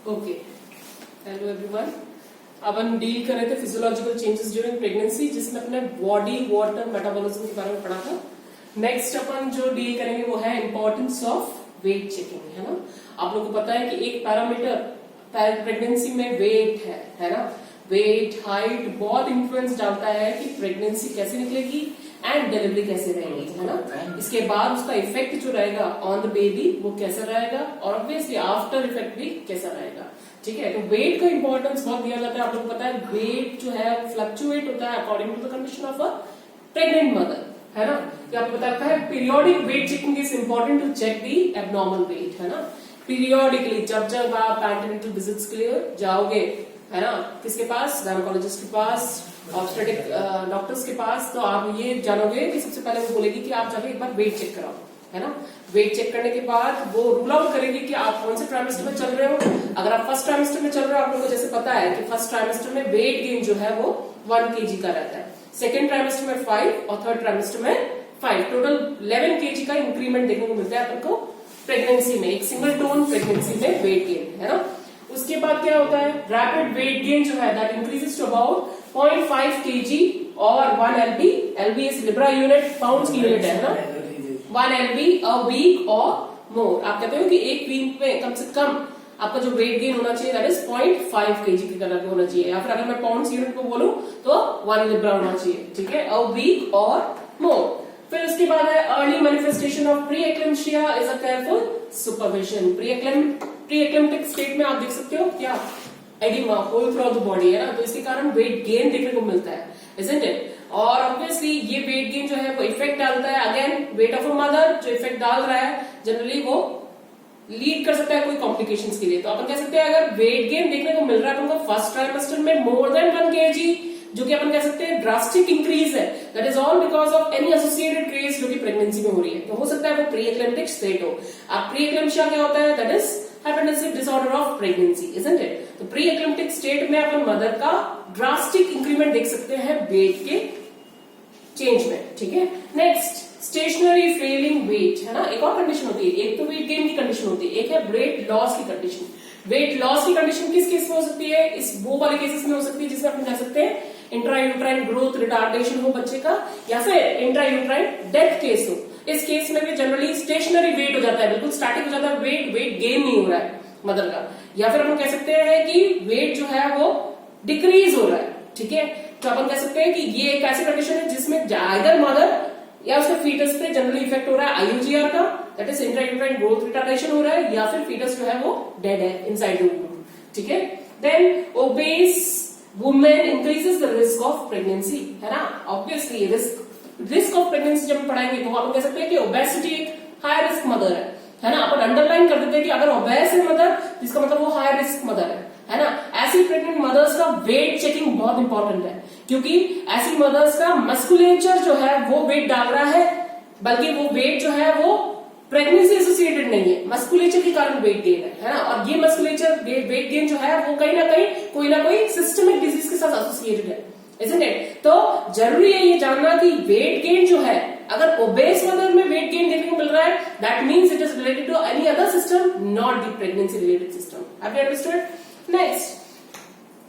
Okay, hello everyone. अब हम deal कर रहे थे फिजियोलॉजिकल चेंजेस ड्यूरिंग प्रेगनेंसी, जिसमें अपने बॉडी वाटर मेटाबॉलिज्म के बारे में पढ़ा था। नेक्स्ट अपन जो डील करेंगे वो है इंपॉर्टेंस ऑफ वेट चेकिंग, है ना। आप लोगों को पता है कि एक पैरामीटर प्रेगनेंसी में वेट है ना। वेट, हाइट बहुत इंफ्लुएंस डालता है कि प्रेगनेंसी कैसे निकलेगी एंड डिलीवरी कैसे रहेगी, है ना। इसके बाद उसका इफेक्ट जो रहेगा ऑन द बेबी वो कैसा रहेगा, और ऑब्वियसली आफ्टर इफेक्ट भी कैसा रहेगा। ठीक है, तो वेट का इंपॉर्टेंस बहुत दिया जाता है। आप लोग को पता है वेट जो है फ्लक्चुएट होता है according to the condition of a pregnant mother, है ना। ये आपको पता है periodic weight checking is important to check the abnormal weight, है ना। पीरियोडिकली जब जब आप एंटीनेटल विजिट्स के लिए जाओगे, है ना, किसके पास, गायनेकोलॉजिस्ट के पास, ऑब्स्टेट्रिक डॉक्टर्स के पास, तो आप ये जानोगे कि सबसे पहले वो बोलेगी कि आप जाके एक बार वेट चेक कराओ, है ना। वेट चेक करने के बाद वो रूल आउट करेगी कि आप कौन से ट्राइमेस्टर में चल रहे हो। अगर आप फर्स्ट ट्राइमेस्टर में चल रहे हो, आप लोगों को जैसे पता है कि फर्स्ट ट्राइमेस्टर में वेट गेन जो है वो 1 kg का रहता है, सेकेंड ट्राइमेस्टर में 5 और थर्ड ट्राइमेस्टर में 5, टोटल 11 kg का इंक्रीमेंट देखने को मिलता है अपन को प्रेगनेंसी में, एक सिंगल टोन प्रेगनेंसी में वेट गेन, है ना। उसके बाद क्या होता है, रैपिड वेट गेन जो है that increases to about 0.5 kg और 1 lb, lb is libra unit, pounds की यूनिट है ना, 1 lb अ वीक और मोर। आप कहते हो कि एक वीक में कम से कम आपका जो वेट गेन होना चाहिए दैट इज 0.5 kg के कलर होना चाहिए, या फिर अगर मैं पाउंड्स यूनिट को बोलूं तो 1 लिब्रा होना चाहिए, ठीक है, अ वीक और मोर। फिर उसके बाद है early manifestation of preeclampsia is a careful supervision. Preeclamptic state में आप देख सकते हो क्या, oedema whole through the body, है ना, तो इसके कारण वेट गेन देखने को मिलता है, इजंट इट। और ऑब्वियसली ये वेट गेन जो है वो इफेक्ट डालता है, again weight of a mother जो इफेक्ट डाल रहा है जनरली वो लीड कर सकता है कोई कॉम्प्लिकेशंस के लिए। तो अपन कह सकते हैं अगर वेट गेन देखने को मिल रहा है अपन को फर्स्ट ट्राइमेस्टर में मोर देन 1 kg, जो कि अपन कह सकते हैं ड्रास्टिक इंक्रीज है, that is all because of any associated craze जो कि प्रेगनेंसी में हो रही है, तो हो सकता है वो प्री एक्लेम्टिक स्टेट हो। अब प्री एक्लेम्शिया क्या होता है, that is hypertensive disorder of pregnancy, isn't it. तो प्री एक्लेम्टिक स्टेट में अपन मदर का ड्रास्टिक इंक्रीमेंट देख सकते हैं वेट के चेंज में, ठीक है। नेक्स्ट स्टेशनरी फेलिंग वेट, है ना, एक और कंडीशन होती है, एक तो वेट गेन की कंडीशन होती है, एक है वेट लॉस की कंडीशन। वेट लॉस की कंडीशन किस केस में हो सकती है, इस वो वाले केसेस में हो सकती है जिसमें अपन कह सकते हैं इंट्रायूट्राइन ग्रोथ रिटार्डेशन हो बच्चे का, या फिर इंट्रायूट्राइन डेथ केस हो। इस केस में भी जनरली स्टेशनरी वेट हो जाता है, बिल्कुल स्टैटिक हो जाता है वेट, वेट गेन नहीं हो रहा है मदर का, या फिर अपन कह सकते हैं कि वेट जो है वो डिक्रीज हो रहा है, ठीक है। तो अपन कह सकते हैं कि ये एक ऐसी कंडीशन है जिसमें आइदर मदर या उसके फीटस पे जनरली इफेक्ट हो रहा है आईयूजीआर का, that is intrauterine growth retardation हो रहा है, या फिर फीटस जो है वो डेड है इनसाइड द वूम्ब, ठीक है। Then obese women increases the risk of pregnancy, है ना। ऑब्वियसली रिस्क ऑफ प्रेगनेंसी जब पढ़ाएंगे तो आप कह सकते हैं कि ओबेसिटी एक हाई रिस्क मदर है ना। अपन अंडरलाइन कर देते हैं कि अगर ओबेस है मदर जिसका मतलब वो हाई रिस्क मदर है ना। ऐसी प्रेग्नेंट मदर्स का वेट चेकिंग बहुत इंपॉर्टेंट है, क्योंकि ऐसी मदर्स का मस्कुलेचर जो है वो वेट डाल रहा है, बल्कि वो वेट जो है वो प्रेगनेंसी एसोसिएटेड नहीं है, मस्कुलेचर के कारण वेट गेन है ना। और ये मस्कुलेचर वेट गेन जो है वो कहीं ना कोई सिस्टमिक डिजीज के साथ एसोसिएटेड है, isn't it? तो जरूरी है ये जानना कि वेट गेन जो है, अगर ओबेस मदर में वेट गेन देखने को मिल रहा है, that means it is related to any other system, not the pregnancy related system. Have you understood? Next,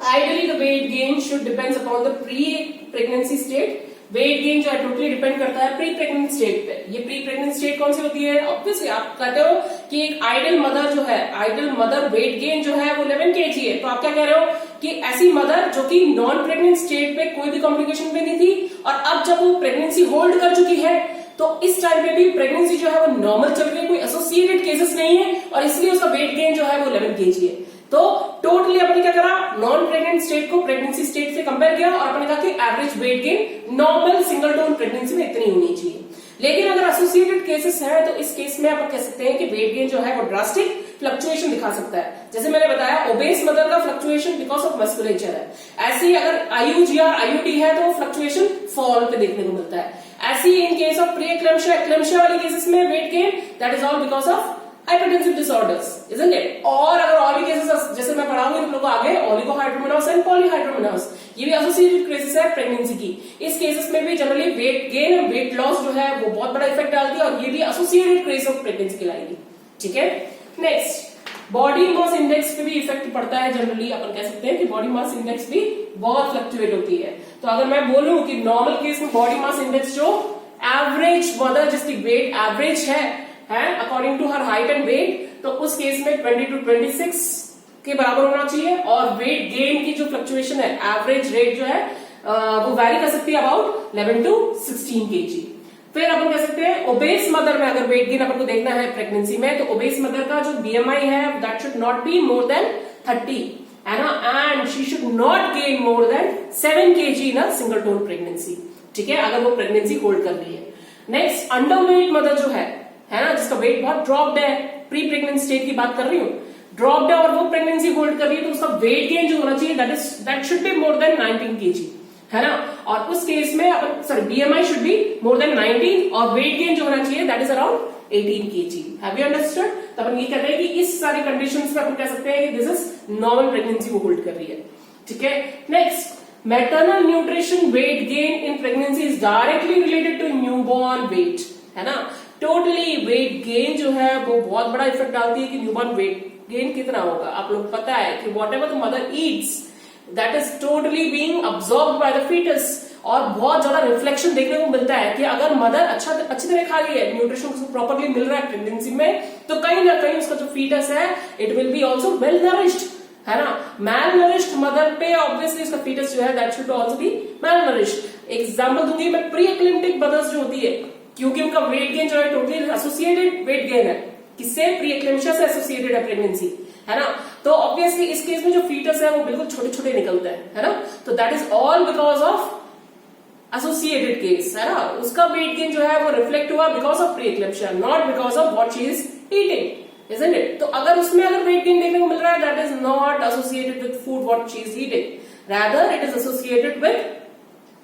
ideally the weight gain should depends upon the pre-pregnancy state. Wait gain जो है totally depend करता है pre pregnant state पे। ये pre pregnant state कौन सी होती है, obviously आप कहते हो कि एक आइडल मदर जो है, आइडल मदर वेट गेन जो है वो 11 kg है, तो आप क्या कह रहे हो कि ऐसी मदर जो कि नॉन प्रेग्नेंट स्टेट पे कोई भी कॉम्प्लिकेशन भी नहीं थी और अब जब वो प्रेगनेंसी होल्ड कर चुकी है तो इस टाइम पे भी प्रेगनेंसी जो है वो नॉर्मल चल रही है, कोई एसोसिएटेड केसेस नहीं है, और इसलिए उसका वेट गेन जो है वो 11 kg है। तो टोटली अपने क्या करा, नॉन प्रेग्नेंट स्टेट को प्रेगनेंसी स्टेट से कंपेयर किया और अपने कहा कि average weight gain normal single tone pregnancy में इतनी होनी चाहिए। लेकिन अगर एसोसिएटेड केसेस है तो इस केस में आप कह सकते हैं कि वेट गेन जो है वो ड्रास्टिक फ्लक्चुएशन दिखा सकता है। जैसे मैंने बताया ओबेस मदर का फ्लक्चुएशन बिकॉज ऑफ मस्कुलेचर है, ऐसे ही अगर आईयूजीआर आईयूडी है तो वो फ्लक्चुएशन फॉल पे देखने को मिलता है। ऐसी in case of pre eclampsia वाली केसेस में weight gain that is all because of hypertensive disorders, isn't it? और अगर और भी केसेस जैसे मैं पढ़ाऊंगी तुम लोग आगे, ओलिगोहाइड्रोमेनोस एंड पॉलीहाइड्रोमेनोस, ये भी एसोसिएटेड केसेस है प्रेगनेंसी की। इस केसेस में भी generally weight gain and weight loss जो है वो बहुत बड़ा इफेक्ट डालती है, और ये भी एसोसिएटेड केस ऑफ प्रेगनेंसी कहलाएगी, ठीक है। नेक्स्ट, बॉडी मास इंडेक्स पे भी इफेक्ट पड़ता है। जनरली अपन कह सकते हैं कि बॉडी मास इंडेक्स भी बहुत फ्लक्चुएट होती है। तो अगर मैं बोलूं कि नॉर्मल केस में बॉडी मास इंडेक्स जो एवरेज मदर जिसकी वेट एवरेज है according to her height and weight, तो उस केस में 20 to 26 के बराबर होना चाहिए। और वेट गेन की जो फ्लक्चुएशन है, एवरेज रेट जो है वो वैरी कर सकती है अबाउट 11 to 16 kg। फिर अपन कह सकते हैं ओबेस मदर में अगर वेट गेन अपन को देखना है प्रेगनेंसी में, तो ओबेस मदर का जो बीएमआई है that should not be more then 30 है ना, and she should not gain more than 7 kg in a single tone pregnancy. ठीक है, अगर वो प्रेगनेंसी होल्ड कर रही है। नेक्स्ट अंडरवेट मदर जो है ना, जिसका वेट बहुत ड्रॉप्ड है, प्री प्रेगनेंट स्टेट की बात कर रही हूँ, ड्रॉप्ड है और वो प्रेगनेंसी होल्ड कर रही है, तो उसका वेट गेन जो होना चाहिए that should be more than 19 kg है ना। और उस केस में अपन sorry BMI should be more than 19 और वेट गेन जो होना चाहिए that is around 18 kg। Have you understood? तो अपन ये कहते हैं कि इस सारी कंडीशंस में अपन कह सकते हैं कि दिस इज नॉर्मल प्रेगनेंसी वो होल्ड कर रही है। ठीक है, next maternal nutrition weight gain in pregnancy is directly related to newborn weight है ना। टोटली वेट गेन जो है वो बहुत बड़ा इफेक्ट डालती है कि न्यूबॉर्न वेट गेन कितना होगा। आप लोग पता है कि whatever the mother eats that is totally being absorbed by the foetus. और बहुत ज्यादा रिफ्लेक्शन देखने को मिलता है कि अगर मदर अच्छी तरह खा रही है, न्यूट्रिशन उसको प्रॉपरली मिल रहा है प्रेगनेंसी में, तो कहीं ना कहीं उसका जो फीटस है it will be also well nourished है ना। मैल नरिश्ड मदर पे ऑब्वियसली उसका फीटस जो है that should also be malnourished. Example दूंगी मैं, प्री एक्लिम्प्टिक मदर्स जो होती है, क्योंकि उनका वेट गेन जो है टोटली एसोसिएटेड वेट गेन है, किससे? प्री एक्लेम्पशिया से एसोसिएटेड है प्रेगनेंसी है ना। तो ऑब्वियसली इस केस में जो फीटस है वो बिल्कुल छोटे छोटे निकलते हैं है ना। तो that is all because of associated case है ना। उसका वेट गेन जो है वो रिफ्लेक्ट हुआ because of preeclampsia, not because of what she is eating, isn't it? तो अगर उसमें अगर वेट गेन देखने को मिल रहा है that is not associated with food what she is eating, rather it is associated with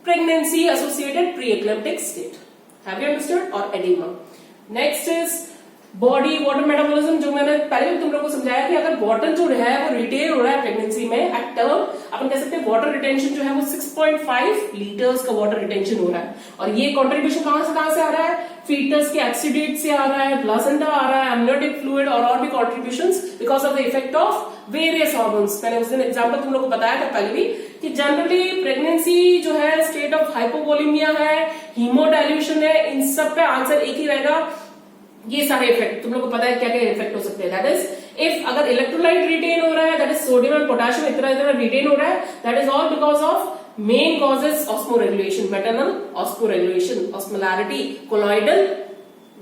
pregnancy associated preeclamptic state. Have you understood? और oedema. Next is body water metabolism, जो मैंने पहले भी तुम लोगों को समझाया कि अगर वाटर जो है वो रिटेन हो रहा है प्रेगनेंसी में एट टर्म, अपन कह सकते हैं वाटर रिटेंशन जो है वो 6.5 लीटर्स का वाटर रिटेंशन हो रहा है। और ये कंट्रीब्यूशन कहां से आ रहा है? फीटस के एक्सीडेट से आ रहा है, प्लासेंटा आ रहा है, एमनियोटिक फ्लूइड और भी contributions because of the effect of various hormones. मैंने उस दिन एग्जाम्पल तुम लोग को बताया था पहले भी कि जनरली प्रेगनेंसी जो है स्टेट ऑफ हाइपोवोलेमिया है, हीमोडाइल्यूशन है, इन सब पे आंसर एक ही रहेगा। ये सारे इफेक्ट तुम लोग को पता है क्या क्या इफेक्ट हो सकते हैं। दैट इज इफ अगर इलेक्ट्रोलाइट रिटेन हो रहा है, that is sodium and potassium इतना रिटेन हो रहा है, that is all because of main causes osmoregulation, maternal osmoregulation, osmolarity, colloidal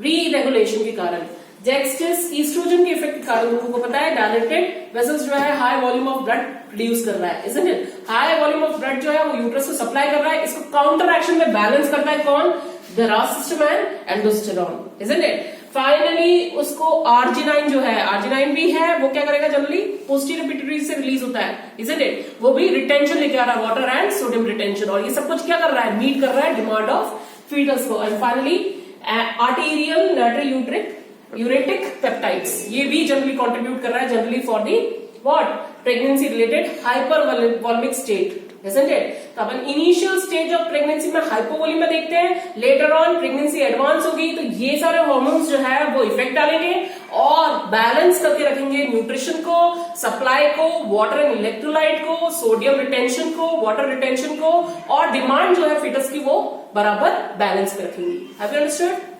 reregulation के कारण। जेक्स्टिस ईस्ट्रोजन के इफेक्ट के कारण लोगों को पता है डायलेटेड वेसल्स जो है high volume of blood produce कर रहा है, isn't it? High volume of blood जो है वो यूट्रस को सप्लाई कर रहा है, इसको काउंटर एक्शन में बैलेंस करता है कौन? The RAS system and aldosterone, isn't it? Finally उसको आर्जिनाइन जो है, आर्जिनाइन भी है, वो क्या करेगा? जनरली पोस्टीरियर पिट्यूटरी से रिलीज होता है, इजंट इट? वो भी रिटेंशन लेके आ रहा है, वाटर एंड सोडियम रिटेंशन, और ये सब कुछ क्या कर रहा है? मीट कर रहा है डिमांड ऑफ फीटस को। And finally arterial natriuretic peptides, ये भी जनरली कंट्रीब्यूट कर रहा है generally for the what? Pregnancy related hypervolaemic state, isn't it? तो अपन इनिशियल स्टेज ऑफ प्रेगनेंसी में हाइपोवोलेमिया देखते हैं, लेटर ऑन प्रेगनेंसी एडवांस होगी तो ये सारे हार्मोन्स जो है वो इफेक्ट डालेंगे और बैलेंस करके रखेंगे न्यूट्रिशन को, सप्लाई को, वाटर एंड इलेक्ट्रोलाइट को, सोडियम रिटेंशन को, वाटर रिटेंशन को, और डिमांड जो है फीटस की वो बराबर बैलेंस पे रखेंगी। Have you understood?